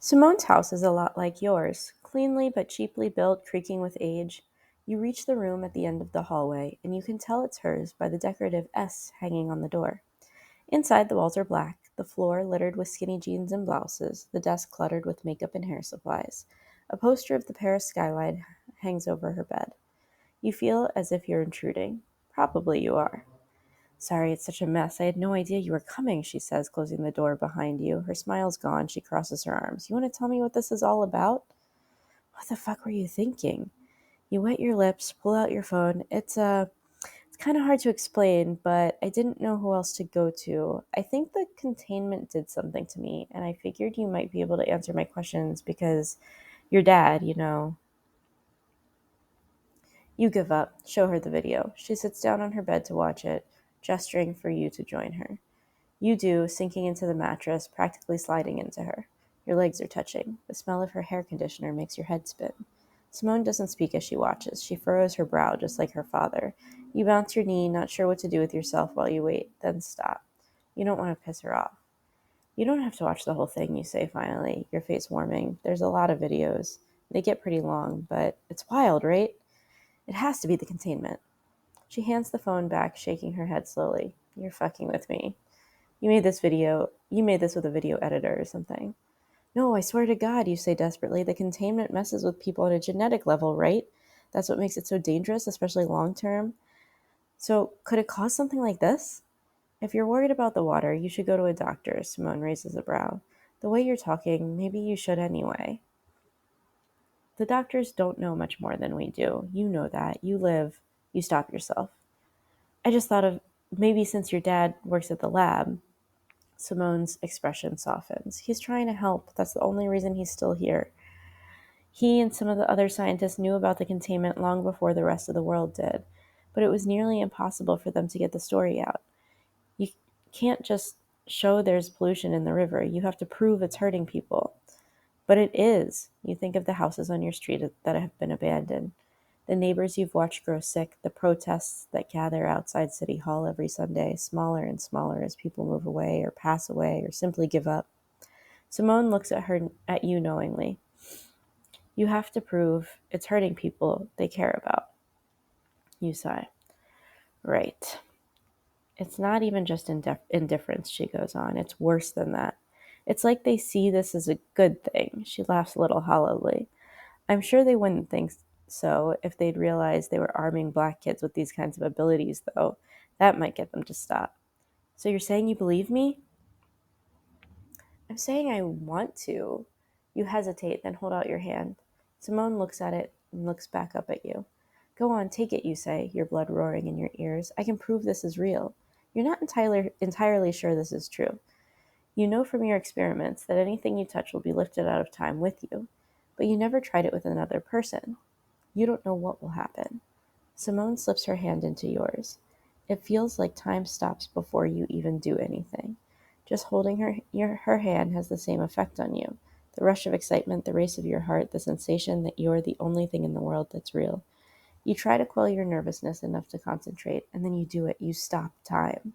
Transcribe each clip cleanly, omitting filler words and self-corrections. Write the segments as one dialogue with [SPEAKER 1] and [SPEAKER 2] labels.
[SPEAKER 1] Simone's house is a lot like yours, cleanly but cheaply built, creaking with age. You reach the room at the end of the hallway, and you can tell it's hers by the decorative S hanging on the door. Inside, the walls are black, the floor littered with skinny jeans and blouses, the desk cluttered with makeup and hair supplies. A poster of the Paris skyline hangs over her bed. You feel as if you're intruding. Probably you are. Sorry, it's such a mess. I had no idea you were coming, she says, closing the door behind you. Her smile's gone. She crosses her arms. You want to tell me what this is all about? What the fuck were you thinking? You wet your lips, pull out your phone. It's kind of hard to explain, but I didn't know who else to go to. I think the containment did something to me, and I figured you might be able to answer my questions because your dad. You give up. Show her the video. She sits down on her bed to watch it, gesturing for you to join her. You do, sinking into the mattress, practically sliding into her. Your legs are touching. The smell of her hair conditioner makes your head spin. Simone doesn't speak as she watches. She furrows her brow, just like her father. You bounce your knee, not sure what to do with yourself while you wait, then stop. You don't want to piss her off. You don't have to watch the whole thing, you say finally, your face warming. There's a lot of videos. They get pretty long, but it's wild, right? It has to be the containment. She hands the phone back, shaking her head slowly. You're fucking with me. You made this with a video editor or something. No, I swear to God, you say desperately. The containment messes with people on a genetic level, right? That's what makes it so dangerous, especially long term. So, could it cause something like this? If you're worried about the water, you should go to a doctor, Simone raises a brow. The way you're talking, maybe you should anyway. The doctors don't know much more than we do. You know that. You stop yourself. I just thought of maybe since your dad works at the lab, Simone's expression softens. He's trying to help. That's the only reason he's still here. He and some of the other scientists knew about the containment long before the rest of the world did, but it was nearly impossible for them to get the story out. You can't just show there's pollution in the river. You have to prove it's hurting people. But it is. You think of the houses on your street that have been abandoned, the neighbors you've watched grow sick, the protests that gather outside City Hall every Sunday, smaller and smaller as people move away or pass away or simply give up. Simone looks at you knowingly. You have to prove it's hurting people they care about. You sigh. Right. It's not even just indifference, she goes on. It's worse than that. It's like they see this as a good thing. She laughs a little hollowly. I'm sure they wouldn't think so if they'd realized they were arming black kids with these kinds of abilities, though. That might get them to stop. So you're saying you believe me? I'm saying I want to. You hesitate, then hold out your hand. Simone looks at it and looks back up at you. Go on, take it, you say, your blood roaring in your ears. I can prove this is real. You're not entirely sure this is true. You know from your experiments that anything you touch will be lifted out of time with you, but you never tried it with another person. You don't know what will happen. Simone slips her hand into yours. It feels like time stops before you even do anything. Just holding her hand has the same effect on you. The rush of excitement, the race of your heart, the sensation that you're the only thing in the world that's real. You try to quell your nervousness enough to concentrate, and then you do it. You stop time.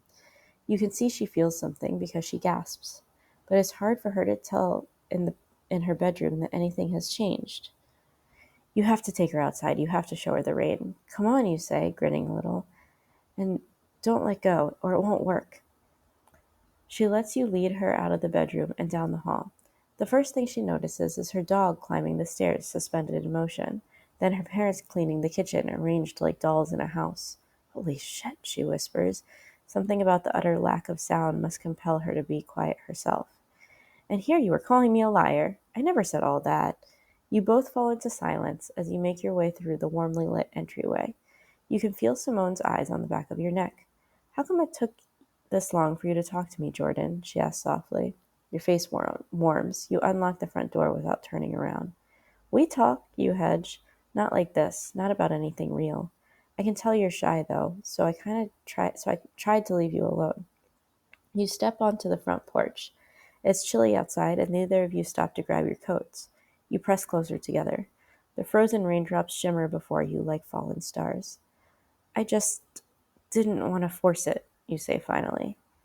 [SPEAKER 1] You can see she feels something because she gasps. But it's hard for her to tell in her bedroom that anything has changed. You have to take her outside. You have to show her the rain. Come on, you say, grinning a little. And don't let go, or it won't work. She lets you lead her out of the bedroom and down the hall. The first thing she notices is her dog climbing the stairs, suspended in motion. Then her parents cleaning the kitchen, arranged like dolls in a house. Holy shit, she whispers. Something about the utter lack of sound must compel her to be quiet herself. And here you are calling me a liar. I never said all that. You both fall into silence as you make your way through the warmly lit entryway. You can feel Simone's eyes on the back of your neck. How come it took this long for you to talk to me, Jordan? She asks softly. Your face warms. You unlock the front door without turning around. We talk, you hedge. Not like this. Not about anything real. I can tell you're shy, though, so I tried to leave you alone. You step onto the front porch. It's chilly outside, and neither of you stop to grab your coats. You press closer together. The frozen raindrops shimmer before you like fallen stars. I just didn't want to force it, you say finally.